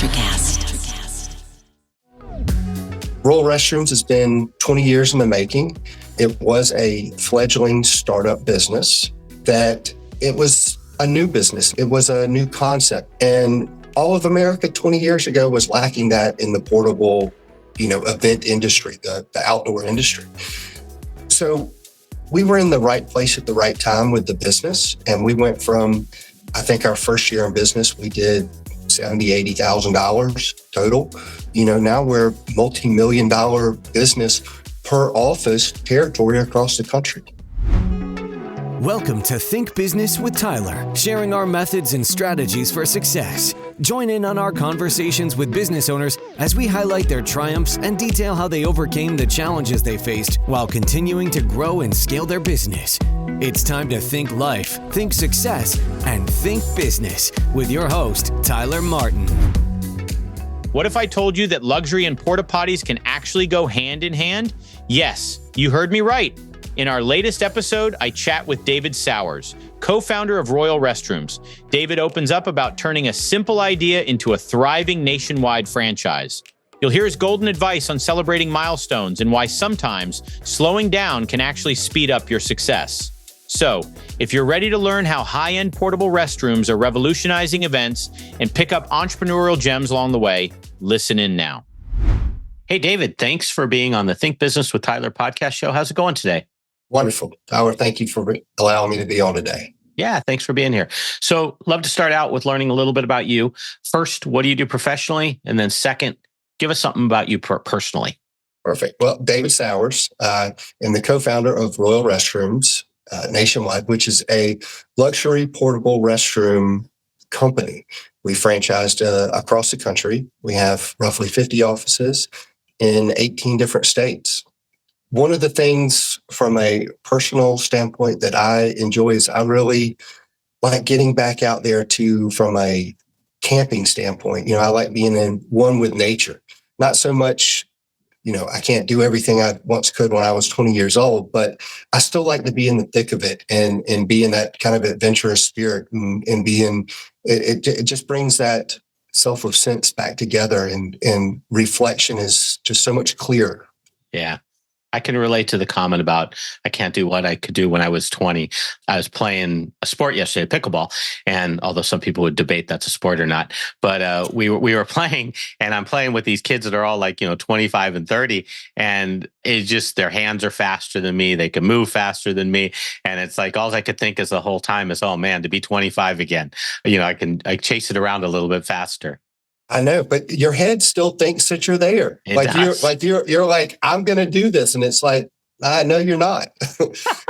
NutriCast. Royal Restrooms has been 20 years in the making. It was a fledgling startup business that it was a new business. It was a new concept. And all of America 20 years ago was lacking that in the portable, event industry, the outdoor industry. So we were in the right place at the right time with the business. And we went from, I think our first year in business, we did $70,000, $80,000 total. Now we're multi-million-dollar business per office territory across the country. Welcome to Think Business with Tyler, sharing our methods and strategies for success. Join in on our conversations with business owners as we highlight their triumphs and detail how they overcame the challenges they faced while continuing to grow and scale their business. It's time to think life, think success, and think business with your host, Tyler Martin. What if I told you that luxury and porta potties can actually go hand in hand? Yes, you heard me right. In our latest episode, I chat with David Sauers, co-founder of Royal Restrooms. David opens up about turning a simple idea into a thriving nationwide franchise. You'll hear his golden advice on celebrating milestones and why sometimes slowing down can actually speed up your success. So, if you're ready to learn how high-end portable restrooms are revolutionizing events and pick up entrepreneurial gems along the way, listen in now. Hey, David, thanks for being on the Think Business with Tyler podcast show. How's it going today? Wonderful. Tyler, thank you for allowing me to be on today. Yeah, thanks for being here. So, love to start out with learning a little bit about you. First, what do you do professionally? And then second, give us something about you personally. Perfect. Well, David Sauers, I'm the co-founder of Royal Restrooms nationwide, which is a luxury portable restroom company. We franchised across the country. We have roughly 50 offices in 18 different states. One of the things from a personal standpoint that I enjoy is I really like getting back out there from a camping standpoint. I like being in one with nature. Not so much, I can't do everything I once could when I was 20 years old, but I still like to be in the thick of it and be in that kind of adventurous spirit and be in, it just brings that self of sense back together and reflection is just so much clearer. Yeah. I can relate to the comment about I can't do what I could do when I was 20. I was playing a sport yesterday, pickleball, and although some people would debate that's a sport or not, but we were playing, and I'm playing with these kids that are all like 25 and 30, and it's just their hands are faster than me, they can move faster than me, and it's like all I could think is the whole time is, oh man, to be 25 again, I chase it around a little bit faster. I know, but your head still thinks that you're there. You're like, I'm going to do this. And it's like, I know you're not.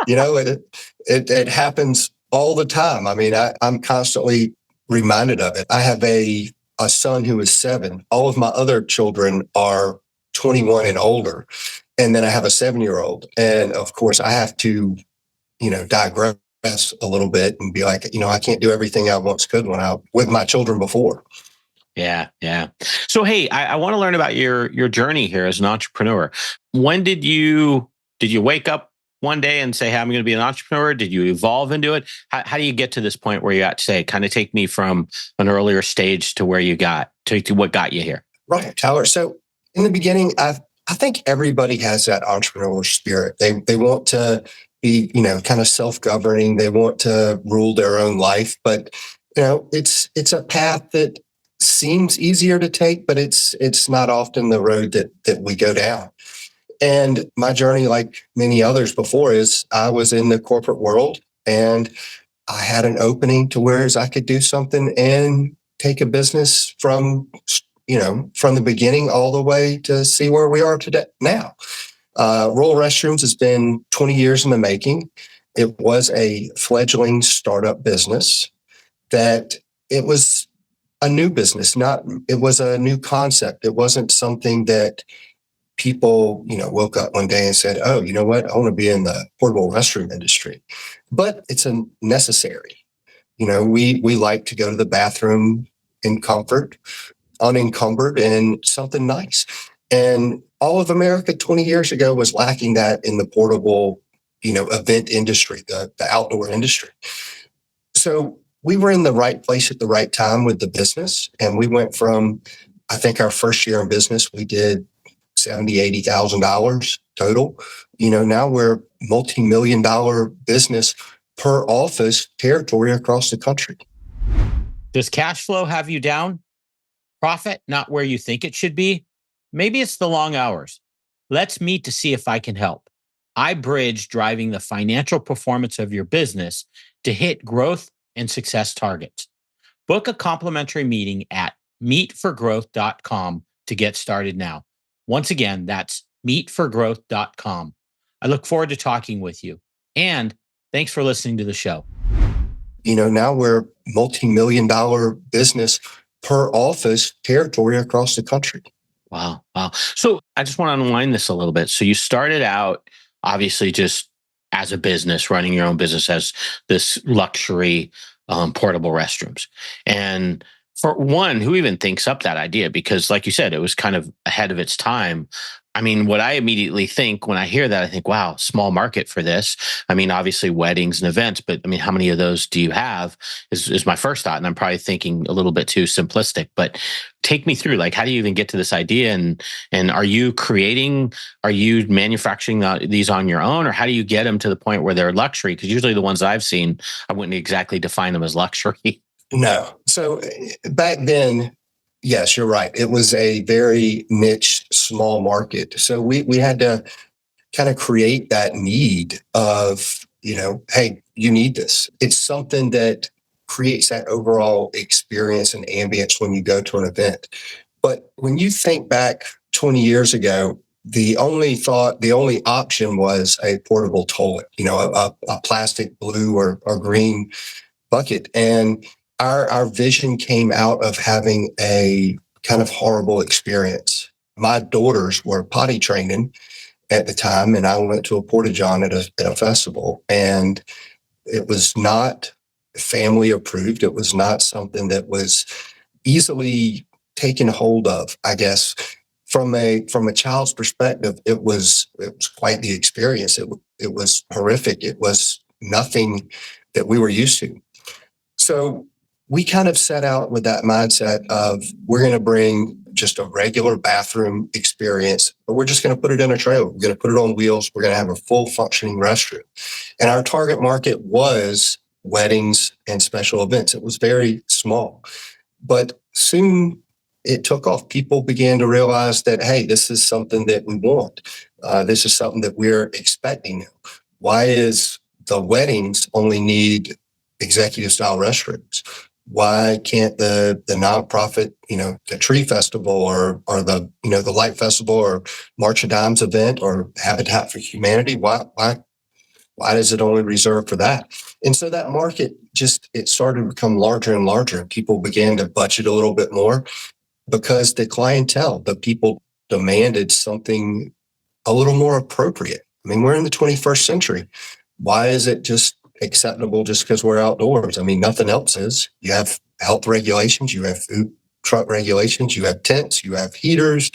It happens all the time. I mean, I'm constantly reminded of it. I have a son who is 7. All of my other children are 21 and older. And then I have a 7-year-old. And of course I have to, digress a little bit and be like, I can't do everything I once could with my children before. Yeah. So, hey, I want to learn about your journey here as an entrepreneur. When did you wake up one day and say, hey, I'm going to be an entrepreneur? Did you evolve into it? How do you get to this point where you're at today? Kind of take me from an earlier stage to where you got to what got you here. Right, Tyler. So in the beginning, I think everybody has that entrepreneurial spirit. They want to be, kind of self-governing. They want to rule their own life, but it's a path that seems easier to take, but it's not often the road that we go down. And my journey, like many others before, is I was in the corporate world and I had an opening to where I could do something and take a business from the beginning all the way to see where we are today now. Royal Restrooms has been 20 years in the making. It was a fledgling startup business that it was a new business, it was a new concept. It wasn't something that people, woke up one day and said, oh, you know what? I want to be in the portable restroom industry, but it's a necessary. We like to go to the bathroom in comfort, unencumbered, and something nice. And all of America 20 years ago was lacking that in the portable, event industry, the outdoor industry. So we were in the right place at the right time with the business. And we went from I think our first year in business, we did $70,000-$80,000 total. Now we're multi-million dollar business per office territory across the country. Does cash flow have you down? Profit not where you think it should be? Maybe it's the long hours. Let's meet to see if I can help. I bridge driving the financial performance of your business to hit growth and success targets. Book a complimentary meeting at meetforgrowth.com to get started now. Once again, that's meetforgrowth.com. I look forward to talking with you. And thanks for listening to the show. Now we're multi-million dollar business per office territory across the country. Wow. Wow. So I just want to unwind this a little bit. So you started out obviously just as a business, running your own business as this luxury portable restrooms. And for one, who even thinks up that idea? Because like you said, it was kind of ahead of its time. I mean, what I immediately think when I hear that, I think, wow, small market for this. I mean, obviously weddings and events, but I mean, how many of those do you have is my first thought. And I'm probably thinking a little bit too simplistic, but take me through, like, how do you even get to this idea? And are you manufacturing these on your own, or how do you get them to the point where they're luxury? Because usually the ones I've seen, I wouldn't exactly define them as luxury. No. So back then, yes, you're right. It was a very niche, small market. So we had to kind of create that need of, hey, you need this. It's something that creates that overall experience and ambience when you go to an event. But when you think back 20 years ago, the only option was a portable toilet, a plastic blue or green bucket. And our vision came out of having a kind of horrible experience. My daughters were potty training at the time, and I went to a porta john at a festival, and it was not family approved. It was not something that was easily taken hold of, I guess. From a child's perspective, it was quite the experience. It was horrific. It was nothing that we were used to. So we kind of set out with that mindset of, we're going to bring just a regular bathroom experience, but we're just going to put it in a trailer. We're going to put it on wheels. We're going to have a full functioning restroom. And our target market was weddings and special events. It was very small, but soon it took off. People began to realize that, hey, this is something that we want. This is something that we're expecting now. Why is the weddings only need executive style restrooms? Why can't the nonprofit, the Tree Festival or the, the Light Festival or March of Dimes event or Habitat for Humanity? Why is it only reserved for that? And so that market it started to become larger and larger. People began to budget a little bit more because the clientele, the people demanded something a little more appropriate. I mean, we're in the 21st century. Why is it just acceptable just because we're outdoors? I mean, nothing else is. You have health regulations, you have food truck regulations, you have tents, you have heaters,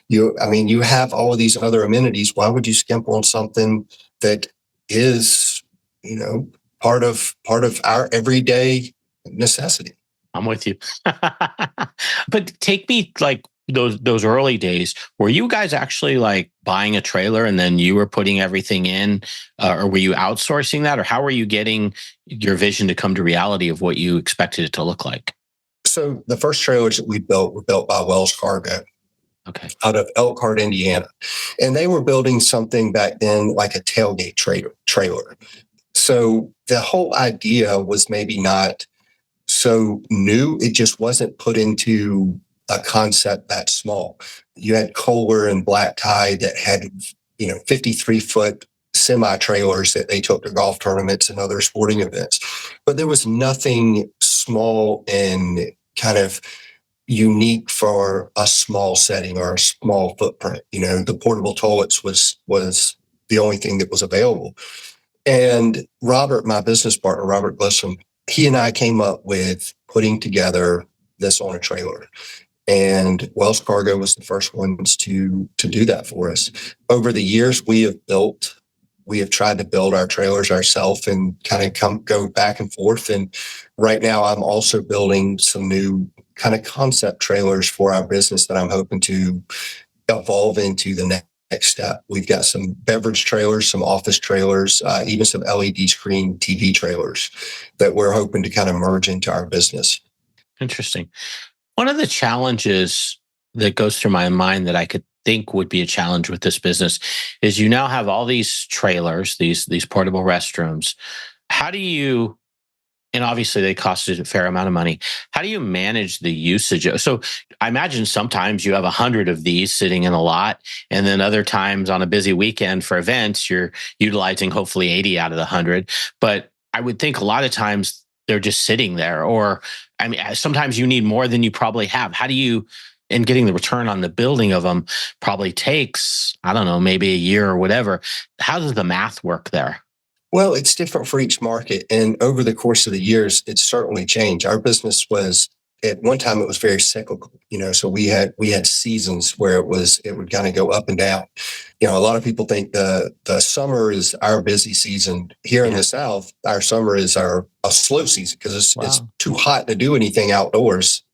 you have all of these other amenities. Why would you skimp on something that is, part of our everyday necessity? I'm with you. But take me like those early days. Were you guys actually like buying a trailer and then you were putting everything in, or were you outsourcing that, or how were you getting your vision to come to reality of what you expected it to look like? So the first trailers that we built were built by Wells Cargo. Okay. Out of Elkhart, Indiana. And they were building something back then like a tailgate trailer. So the whole idea was maybe not so new. It just wasn't put into a concept that small. You had Kohler and Black Tie that had, 53-foot semi-trailers that they took to golf tournaments and other sporting events. But there was nothing small and kind of unique for a small setting or a small footprint. The portable toilets was the only thing that was available. And Robert, my business partner, Robert Glissom, he and I came up with putting together this on a trailer. And Wells Cargo was the first ones to do that for us. Over the years, we have built we have tried to build our trailers ourselves and kind of go back and forth. And right now I'm also building some new kind of concept trailers for our business that I'm hoping to evolve into the next step. We've got some beverage trailers, some office trailers, even some LED screen TV trailers that we're hoping to kind of merge into our business. Interesting. One of the challenges that goes through my mind that I could think would be a challenge with this business is you now have all these trailers, these portable restrooms. How do you, and obviously they cost a fair amount of money. How do you manage the usage So I imagine sometimes you have 100 of these sitting in a lot, and then other times on a busy weekend for events, you're utilizing hopefully 80 out of the 100. But I would think a lot of times they're just sitting there, or I mean, sometimes you need more than you probably have. How do you, and getting the return on the building of them probably takes, I don't know, maybe a year or whatever. How does the math work there? Well, it's different for each market. And over the course of the years, it's certainly changed. Our business was, at one time, it was very cyclical, so we had seasons where it would kind of go up and down. A lot of people think the summer is our busy season. Here in the South, our summer is a slow season because it's too hot to do anything outdoors.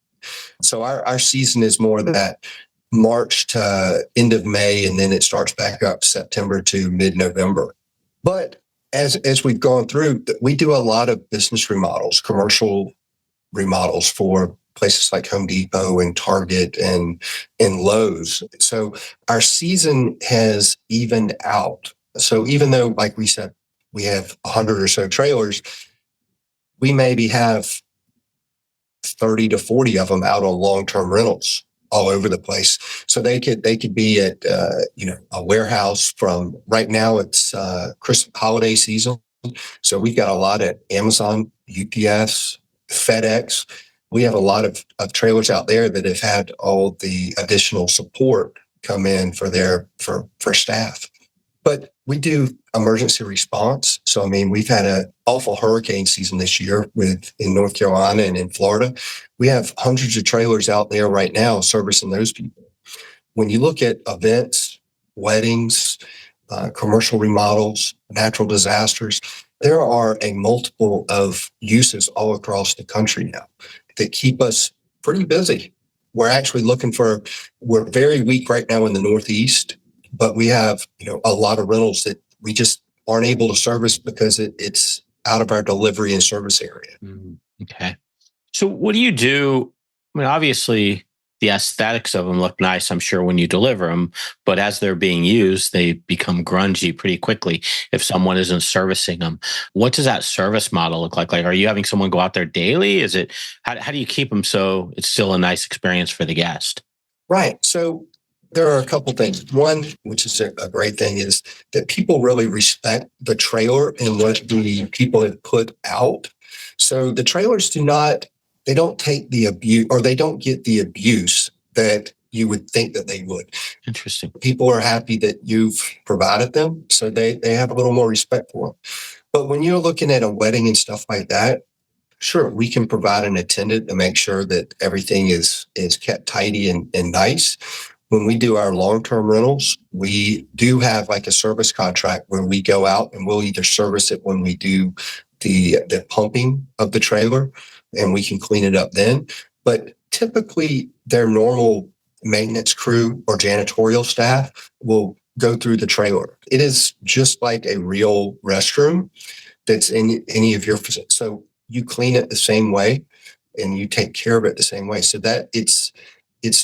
So our season is more that March to end of May, and then it starts back up September to mid-November. But as we've gone through, we do a lot of business remodels, commercial remodels for places like Home Depot and Target and Lowe's. So our season has evened out. So even though, like we said, we have 100 or so trailers, we maybe have 30 to 40 of them out on long-term rentals all over the place. So they could be at a warehouse from right now. It's Christmas holiday season, so we've got a lot at Amazon, UPS, FedEx. We have a lot of trailers out there that have had all the additional support come in for staff. But we do emergency response. So, I mean, we've had an awful hurricane season this year in North Carolina and in Florida. We have hundreds of trailers out there right now servicing those people. When you look at events, weddings, commercial remodels, natural disasters, there are a multiple of uses all across the country now that keep us pretty busy. We're actually we're very weak right now in the Northeast, but we have, a lot of rentals that we just aren't able to service because it's out of our delivery and service area. Okay. So what do you do? I mean, obviously the aesthetics of them look nice, I'm sure, when you deliver them, but as they're being used, they become grungy pretty quickly if someone isn't servicing them. What does that service model look like? Like, are you having someone go out there daily? Is it, how do you keep them so it's still a nice experience for the guest? Right. So there are a couple things. One, which is a great thing, is that people really respect the trailer and what the people have put out. So the trailers they don't take the abuse, or they don't get the abuse that you would think that they would. Interesting. People are happy that you've provided them, so they have a little more respect for them. But when you're looking at a wedding and stuff like that, sure, we can provide an attendant to make sure that everything is kept tidy and nice. When we do our long-term rentals, we do have like a service contract where we go out and we'll either service it when we do the pumping of the trailer, and we can clean it up then. But typically their normal maintenance crew or janitorial staff will go through the trailer. It is just like a real restroom that's in any of your facilities. So you clean it the same way and you take care of it the same way. So that it's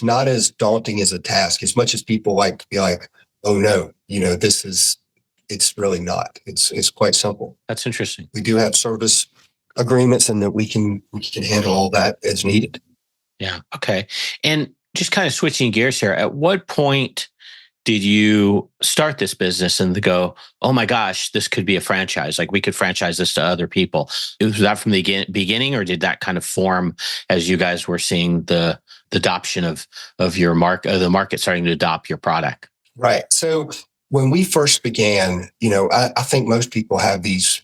not as daunting as a task, as much as people like to be like, oh no, it's really not. It's quite simple. That's interesting. We do have service agreements, and that we can handle all that as needed. Yeah. Okay. And just kind of switching gears here, at what point did you start this business and go, oh my gosh, this could be a franchise? Like, we could franchise this to other people. Was that from the beginning, or did that kind of form as you guys were seeing the adoption of your the market starting to adopt your product? Right. So when we first began, I think most people have these,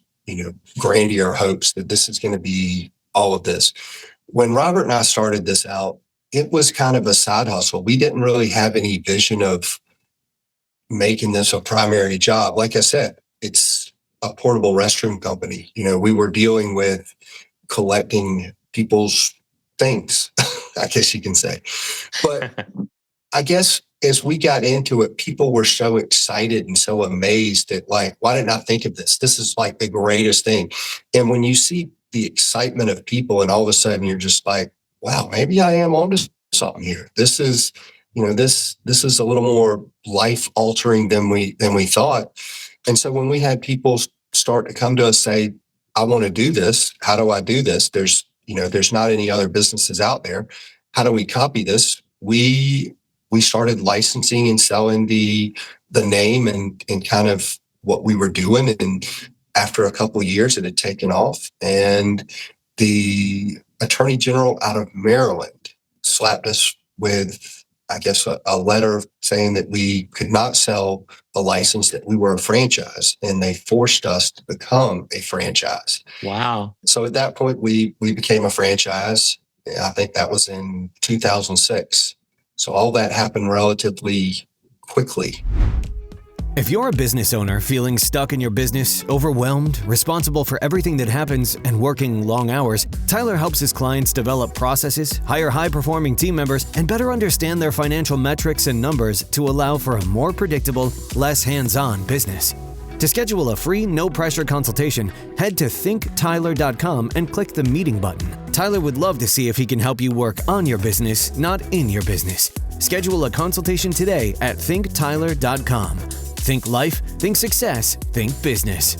grandeur hopes that this is going to be all of this. When Robert and I started this out, it was kind of a side hustle. We didn't really have any vision of making this a primary job. Like I said, it's a portable restroom company. We were dealing with collecting people's things, I guess you can say. But I guess as we got into it, people were so excited and so amazed at, like, why didn't I think of this? This is like the greatest thing. And when you see the excitement of people and all of a sudden you're just like, wow, maybe I am onto something here. This is, this is a little more life altering than we thought. And so when we had people start to come to us say, I want to do this. How do I do this? There's not any other businesses out there. How do we copy this? We started licensing and selling the name and kind of what we were doing. And after a couple of years, it had taken off. And the Attorney General out of Maryland slapped us with, I guess, a letter saying that we could not sell a license, that we were a franchise, and they forced us to become a franchise. Wow. So at that point, we became a franchise. I think that was in 2006. So all that happened relatively quickly. If you're a business owner feeling stuck in your business, overwhelmed, responsible for everything that happens, and working long hours, Tyler helps his clients develop processes, hire high-performing team members, and better understand their financial metrics and numbers to allow for a more predictable, less hands-on business. To schedule a free, no-pressure consultation, head to thinktyler.com and click the meeting button. Tyler would love to see if he can help you work on your business, not in your business. Schedule a consultation today at thinktyler.com. Think life, think success, think business.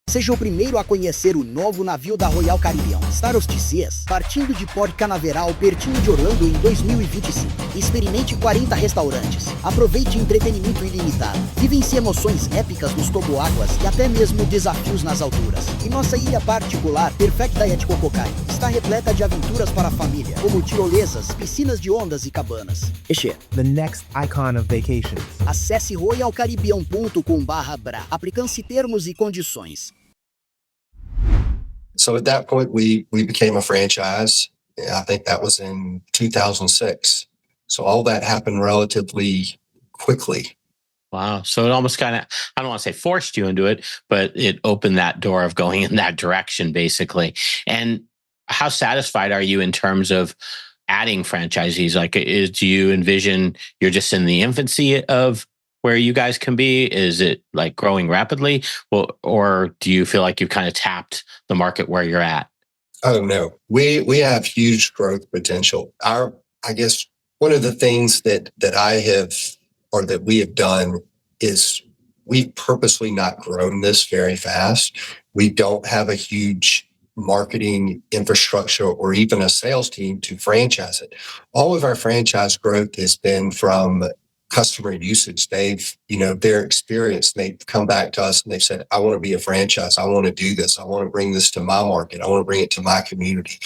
Seja o primeiro a conhecer o novo navio da Royal Caribbean, Star of the Seas, partindo de Port Canaveral, pertinho de Orlando em 2025. Experimente 40 restaurantes. Aproveite entretenimento ilimitado. Vivencie emoções épicas nos toboáguas e até mesmo desafios nas alturas. E nossa ilha particular, Perfect Diet Kokokai, está repleta de aventuras para a família, como tirolesas, piscinas de ondas e cabanas. The next icon of vacations. Acesse royalcaribbean.com/bra. Aplicam-se termos e condições. So at that point, we became a franchise. I think that was in 2006. So all that happened relatively quickly. Wow. So it almost kind of, I don't want to say forced you into it, but it opened that door of going in that direction, basically. And how satisfied are you in terms of adding franchisees? Like, do you envision you're just in the infancy of where you guys can be? Is it like growing rapidly? Well, or do you feel like you've kind of tapped the market where you're at? Oh, no. We have huge growth potential. I guess one of the things that I have, or that we have done, is we've purposely not grown this very fast. We don't have a huge marketing infrastructure or even a sales team to franchise it. All of our franchise growth has been from customer usage. They've, their experience, they've come back to us and they've said, I want to be a franchise. I want to do this. I want to bring this to my market. I want to bring it to my community.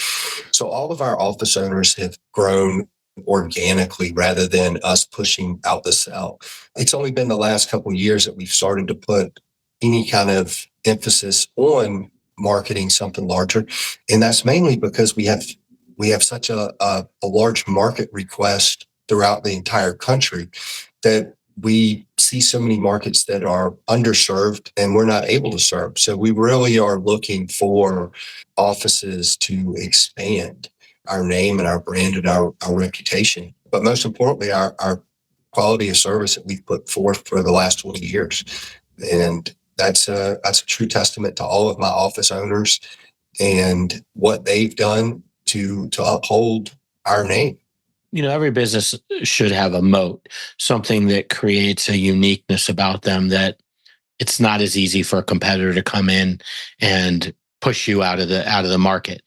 So all of our office owners have grown organically rather than us pushing out the sell. It's only been the last couple of years that we've started to put any kind of emphasis on marketing something larger. And that's mainly because we have such a large market request throughout the entire country that we see so many markets that are underserved and we're not able to serve. So we really are looking for offices to expand our name and our brand and our reputation. But most importantly, our quality of service that we've put forth for the last 20 years. And that's a true testament to all of my office owners and what they've done to uphold our name. Every business should have a moat, something that creates a uniqueness about them that it's not as easy for a competitor to come in and push you out of the market.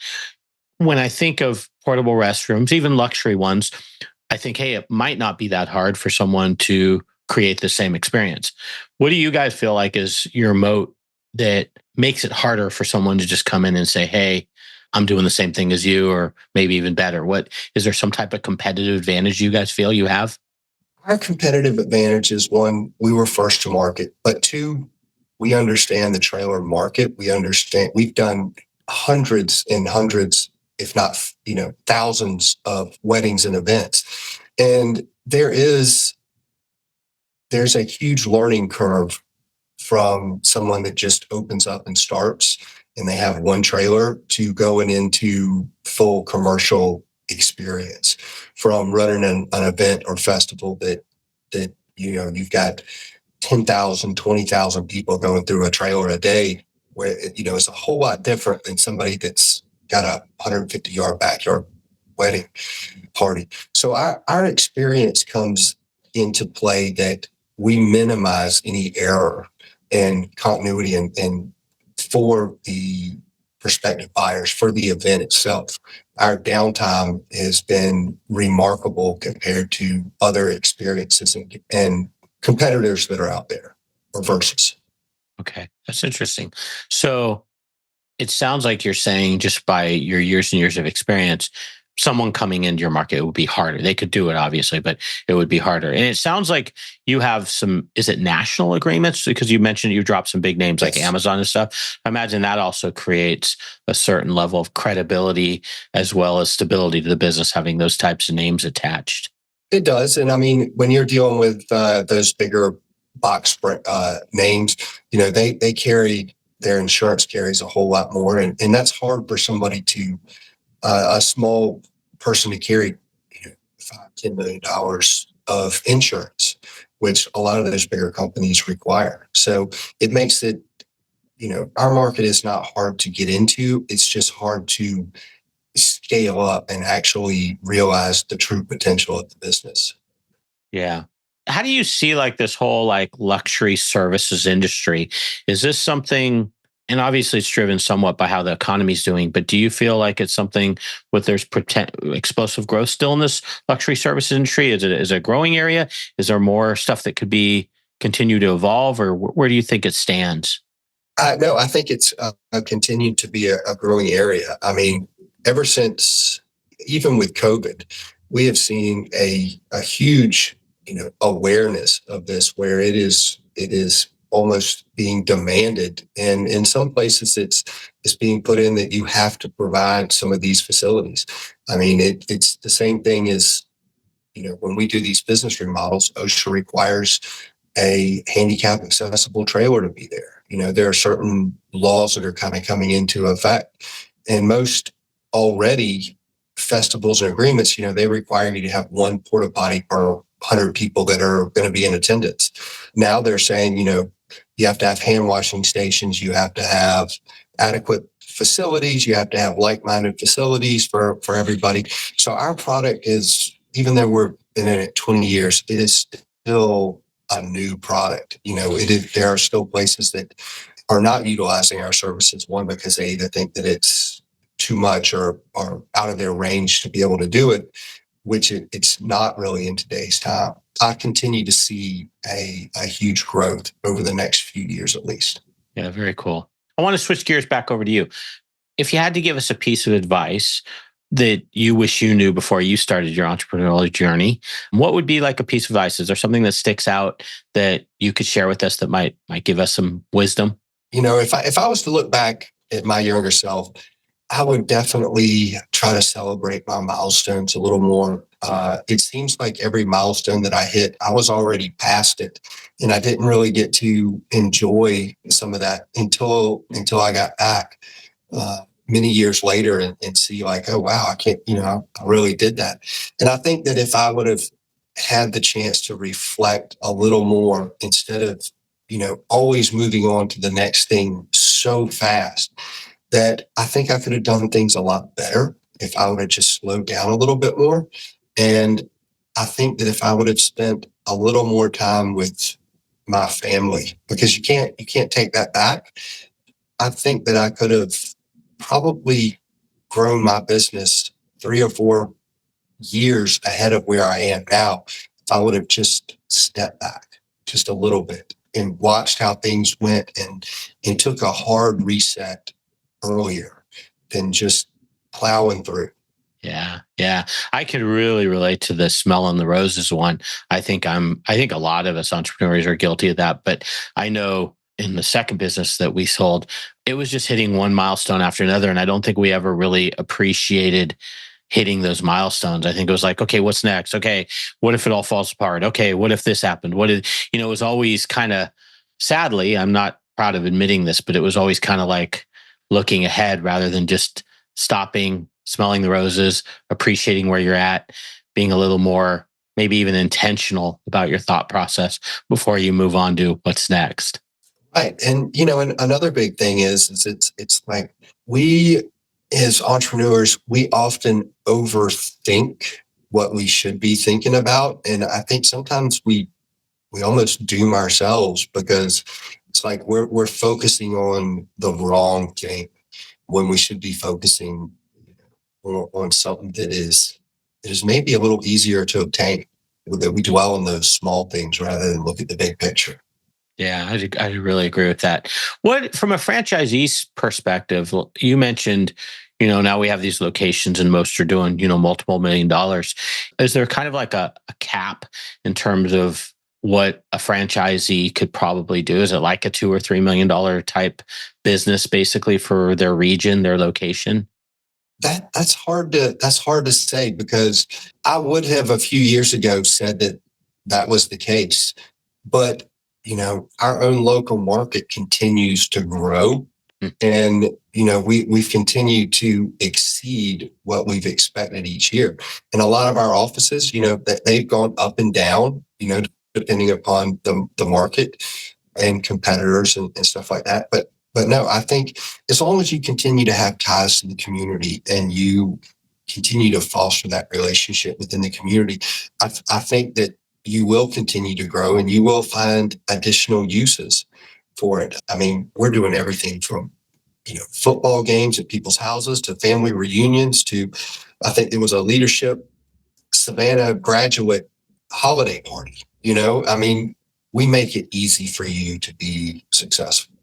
When I think of portable restrooms, even luxury ones, I think, hey, it might not be that hard for someone to create the same experience. What do you guys feel like is your moat that makes it harder for someone to just come in and say, hey, I'm doing the same thing as you, or maybe even better? What is there some type of competitive advantage you guys feel you have? Our competitive advantage is, one, we were first to market, but two, we understand the trailer market. We've done hundreds and hundreds, if not, thousands of weddings and events. And there is there's a huge learning curve from someone that just opens up and starts and they have one trailer to going into full commercial experience, from running an event or festival that you've got 10,000, 20,000 people going through a trailer a day, where it's a whole lot different than somebody that's got a 150-yard backyard wedding party. So our experience comes into play that we minimize any error and continuity and for the prospective buyers, for the event itself. Our downtime has been remarkable compared to other experiences and competitors that are out there, or versus. Okay, that's interesting. So it sounds like you're saying, just by your years and years of experience, someone coming into your market, it would be harder. They could do it, obviously, but it would be harder. And it sounds like you have some, is it national agreements? Because you mentioned you dropped some big names like Amazon and stuff. I imagine that also creates a certain level of credibility as well as stability to the business, having those types of names attached. It does. And I mean, when you're dealing with those bigger box names, they carry, their insurance carries a whole lot more. And that's hard for somebody to, a small person to carry $5-10 million of insurance, which a lot of those bigger companies require. So it makes it, our market is not hard to get into. It's just hard to scale up and actually realize the true potential of the business. Yeah. How do you see like this whole like luxury services industry? Is this something, and obviously it's driven somewhat by how the economy's doing, but do you feel like it's something with there's explosive growth still in this luxury services industry? Is it a growing area? Is there more stuff that could be continue to evolve, or where do you think it stands? No, I think it's continued to be a growing area. I mean, ever since, even with COVID, we have seen a huge, awareness of this, where it is almost being demanded. And in some places it's being put in that you have to provide some of these facilities. I mean, it's the same thing as, when we do these business remodels, OSHA requires a handicap accessible trailer to be there. There are certain laws that are kind of coming into effect, and most already festivals and agreements, they require you to have one porta potty per 100 people that are going to be in attendance. Now they're saying, you have to have hand washing stations, you have to have adequate facilities, you have to have like-minded facilities for everybody. So our product is, even though we've been in it 20 years, it is still a new product. There are still places that are not utilizing our services, one, because they either think that it's too much or out of their range to be able to do it, which it's not really in today's time. I continue to see a huge growth over the next few years, at least. Yeah, very cool. I want to switch gears back over to you. If you had to give us a piece of advice that you wish you knew before you started your entrepreneurial journey, what would be like a piece of advice? Is there something that sticks out that you could share with us that might give us some wisdom? If I was to look back at my younger self, I would definitely try to celebrate my milestones a little more. It seems like every milestone that I hit, I was already past it, and I didn't really get to enjoy some of that until I got back many years later and see like, oh wow, I really did that. And I think that if I would have had the chance to reflect a little more instead of always moving on to the next thing so fast, that I think I could have done things a lot better if I would have just slowed down a little bit more. And I think that if I would have spent a little more time with my family, because you can't take that back, I think that I could have probably grown my business 3 or 4 years ahead of where I am now if I would have just stepped back just a little bit and watched how things went and took a hard reset earlier than just plowing through. Yeah. I could really relate to the smelling the roses one. I think a lot of us entrepreneurs are guilty of that, but I know in the second business that we sold, it was just hitting one milestone after another. And I don't think we ever really appreciated hitting those milestones. I think it was like, okay, what's next? Okay, what if it all falls apart? Okay, what if this happened? It was always kind of, sadly, I'm not proud of admitting this, but it was always kind of like looking ahead rather than just stopping, smelling the roses, appreciating where you're at, being a little more, maybe even intentional about your thought process before you move on to what's next. Right. And another big thing is it's like we as entrepreneurs, we often overthink what we should be thinking about. And I think sometimes we almost doom ourselves because it's like we're focusing on the wrong thing when we should be focusing on something that is maybe a little easier to obtain, that we dwell on those small things rather than look at the big picture. Yeah, I really agree with that. What, from a franchisee's perspective, you mentioned, now we have these locations and most are doing, multiple $1 million. Is there kind of like a cap in terms of what a franchisee could probably do? Is it like a $2 or $3 million type business basically for their region, their location? That's hard to say, because I would have a few years ago said that was the case. But, our own local market continues to grow. And, we've continued to exceed what we've expected each year. And a lot of our offices, that they've gone up and down, depending upon the market and competitors and stuff like that. But no, I think as long as you continue to have ties to the community and you continue to foster that relationship within the community, I think that you will continue to grow and you will find additional uses for it. I mean, we're doing everything from, football games at people's houses to family reunions to, I think there was a leadership Savannah graduate holiday party. I mean, we make it easy for you to be successful.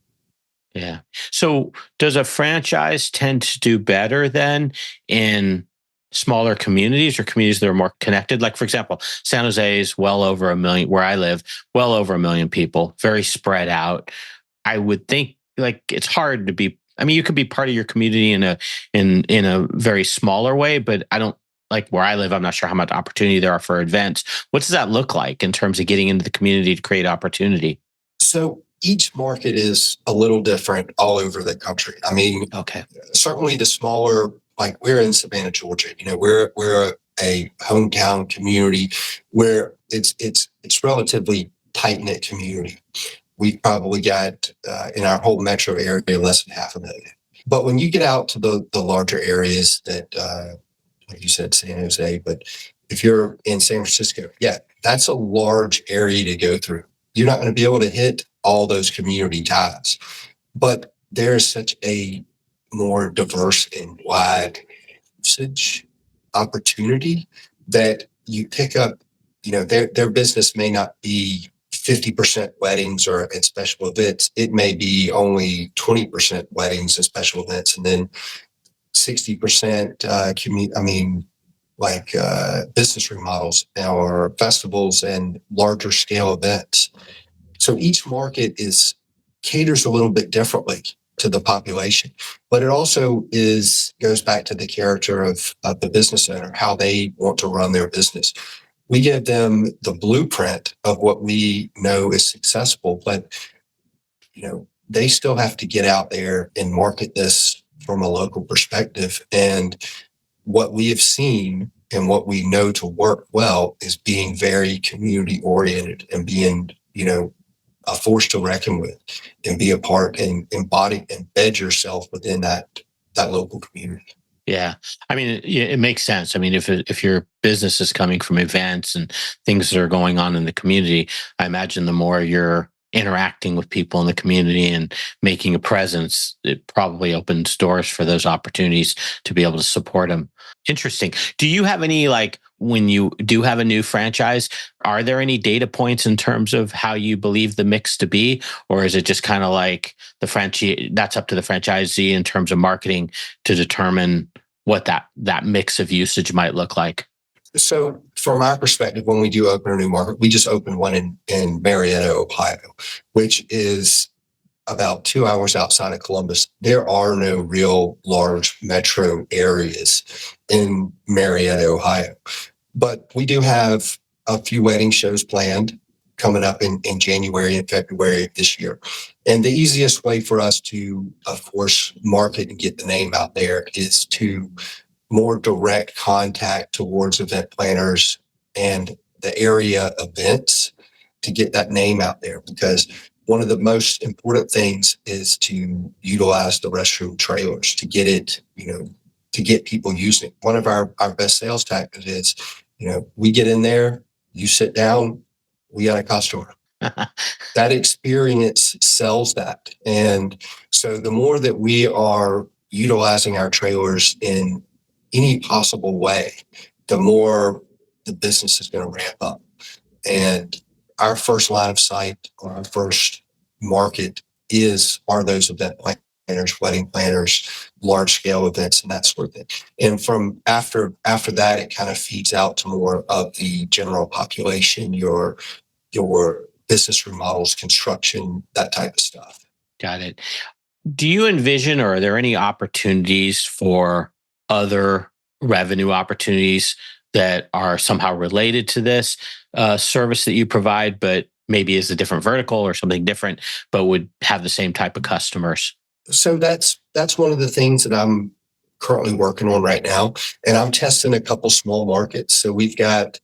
Yeah. So does a franchise tend to do better then in smaller communities or communities that are more connected? Like, for example, San Jose is well over 1 million, where I live, well over 1 million people, very spread out. I would think like it's hard to be, I mean, you could be part of your community in a very smaller way, but I don't, like where I live, I'm not sure how much opportunity there are for events. What does that look like in terms of getting into the community to create opportunity? So each market is a little different all over the country. I mean, Okay. Certainly the smaller, like we're in Savannah, Georgia, we're a hometown community where it's relatively tight knit community. We've probably got in our whole metro area less than 500,000. But when you get out to the larger areas that, like you said, San Jose, but if you're in San Francisco, yeah, that's a large area to go through. You're not going to be able to hit all those community ties, but there's such a more diverse and wide usage opportunity that you pick up, their business may not be 50% weddings or and special events. It may be only 20% weddings and special events, and then 60% business remodels or festivals and larger scale events. So each market caters a little bit differently to the population, but it also goes back to the character of the business owner, how they want to run their business. We give them the blueprint of what we know is successful, but they still have to get out there and market this from a local perspective. And what we have seen and what we know to work well is being very community oriented and being, a force to reckon with, and be a part and embed yourself within that local community. Yeah. I mean, it makes sense. I mean, if your business is coming from events and things that are going on in the community, I imagine the more you're interacting with people in the community and making a presence, it probably opens doors for those opportunities to be able to support them. Interesting. Do you have any, like, when you do have a new franchise, are there any data points in terms of how you believe the mix to be? Or is it just kind of like that's up to the franchisee in terms of marketing to determine what that mix of usage might look like? So from our perspective, when we do open a new market, we just opened one in Marietta, Ohio, which is about 2 hours outside of Columbus. There are no real large metro areas in Marietta, Ohio. But we do have a few wedding shows planned coming up in January and February of this year. And the easiest way for us to, of course, market and get the name out there is to more direct contact towards event planners and the area events to get that name out there. Because one of the most important things is to utilize the restroom trailers to get it, to get people using it. One of our best sales tactics is, we get in there, you sit down, we got a customer. That experience sells that. And so the more that we are utilizing our trailers in any possible way, the more the business is going to ramp up. And our first line of sight or our first market are those event planners, wedding planners, large scale events, and that sort of thing. And from after that, it kind of feeds out to more of the general population, your business remodels, construction, that type of stuff. Got it. Do you envision, or are there any opportunities for other revenue opportunities that are somehow related to this service that you provide, but maybe is a different vertical or something different, but would have the same type of customers? So that's one of the things that I'm currently working on right now. And I'm testing a couple small markets. So we've got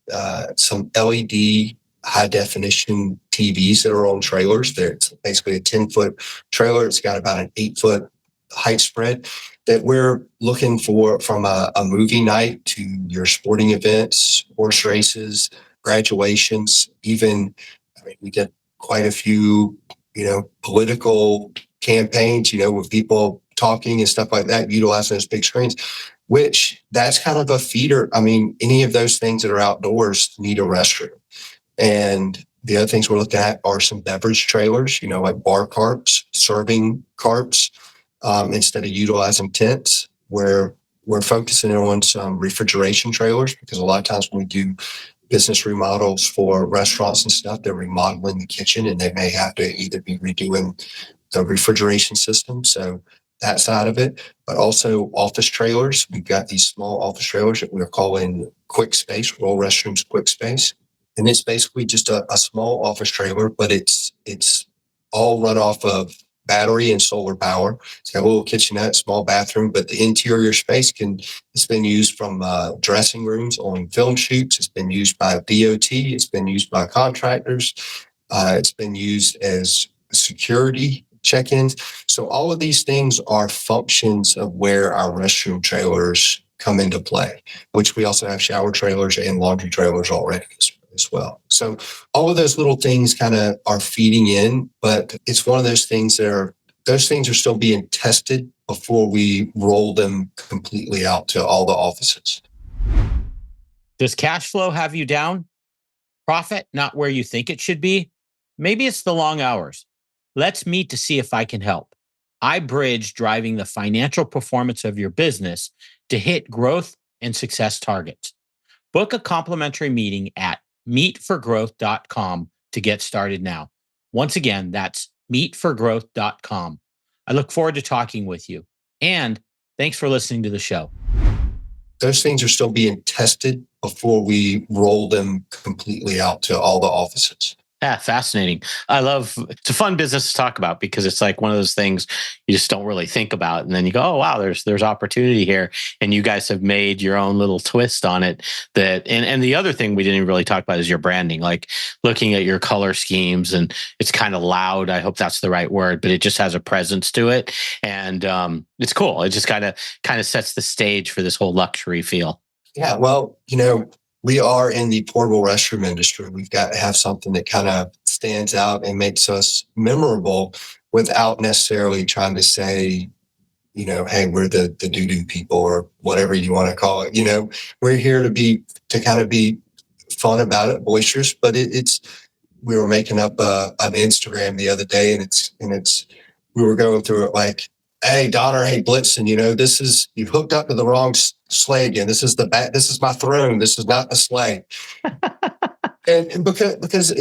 some LED high definition TVs that are on trailers. It's basically a 10-foot trailer. It's got about an 8-foot height spread that we're looking for from a movie night to your sporting events, horse races, graduations, even, we did quite a few, political campaigns, with people talking and stuff like that, utilizing those big screens, which that's kind of a feeder. Any of those things that are outdoors need a restroom. And the other things we're looking at are some beverage trailers, like bar carts, serving carts, instead of utilizing tents, where we're focusing on some refrigeration trailers, because a lot of times when we do business remodels for restaurants and stuff, they're remodeling the kitchen and they may have to either be redoing the refrigeration system. So that side of it, but also office trailers. We've got these small office trailers that we're calling Quick Space, Royal Restrooms Quick Space. And it's basically just a small office trailer, but it's all run off of battery and solar power. It's got a little kitchenette, small bathroom, but the interior space it's been used from dressing rooms on film shoots. It's been used by DOT. It's been used by contractors. It's been used as security check-ins. So all of these things are functions of where our restroom trailers come into play, which we also have shower trailers and laundry trailers already as well. So all of those little things kind of are feeding in, but it's one of those things those things are still being tested before we roll them completely out to all the offices. Does cash flow have you down? Profit not where you think it should be? Maybe it's the long hours. Let's meet to see if I can help. I bridge driving the financial performance of your business to hit growth and success targets. Book a complimentary meeting at meetforgrowth.com to get started now. Once again, that's meetforgrowth.com. I look forward to talking with you. And thanks for listening to the show. Those things are still being tested before we roll them completely out to all the offices. Yeah, fascinating. It's a fun business to talk about because it's like one of those things you just don't really think about. And then you go, oh, wow, there's opportunity here. And you guys have made your own little twist on it and the other thing we didn't really talk about is your branding, like looking at your color schemes, and it's kind of loud. I hope that's the right word, but it just has a presence to it. And it's cool. It just kind of sets the stage for this whole luxury feel. Yeah, well, we are in the portable restroom industry. We've got to have something that kind of stands out and makes us memorable without necessarily trying to say, hey, we're the doo-doo people or whatever you want to call it. We're here to kind of be fun about it, boisterous, but we were making up an Instagram the other day and we were going through it like, hey, Donner, hey, Blitzen, you've hooked up to the wrong sleigh again. This is my throne. This is not the sleigh. and because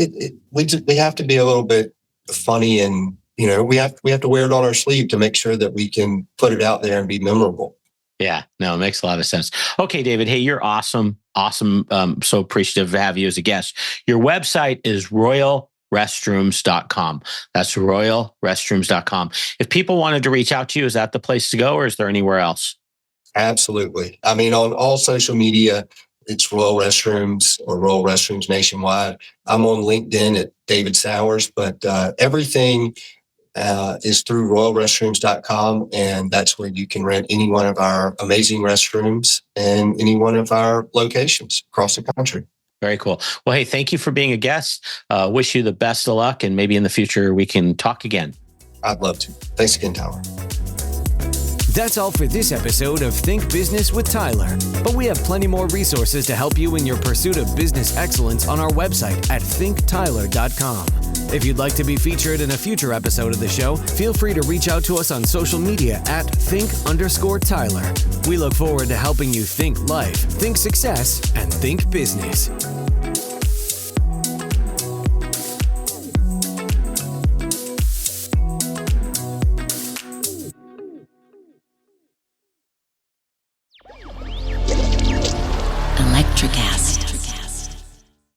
we have to be a little bit funny and we have to wear it on our sleeve to make sure that we can put it out there and be memorable. Yeah, no, it makes a lot of sense. Okay, David. Hey, you're awesome. Awesome. So appreciative to have you as a guest. Your website is royalrestrooms.com. That's royalrestrooms.com. If people wanted to reach out to you, is that the place to go, or is there anywhere else? Absolutely. I mean, on all social media, it's Royal Restrooms or Royal Restrooms nationwide. I'm on LinkedIn at David Sauers, but everything is through royalrestrooms.com. And that's where you can rent any one of our amazing restrooms and any one of our locations across the country. Very cool. Well, hey, thank you for being a guest. Wish you the best of luck. And maybe in the future, we can talk again. I'd love to. Thanks again, Tyler. That's all for this episode of Think Business with Tyler. But we have plenty more resources to help you in your pursuit of business excellence on our website at thinktyler.com. If you'd like to be featured in a future episode of the show, feel free to reach out to us on social media at think_Tyler. We look forward to helping you think life, think success, and think business. Electric acid.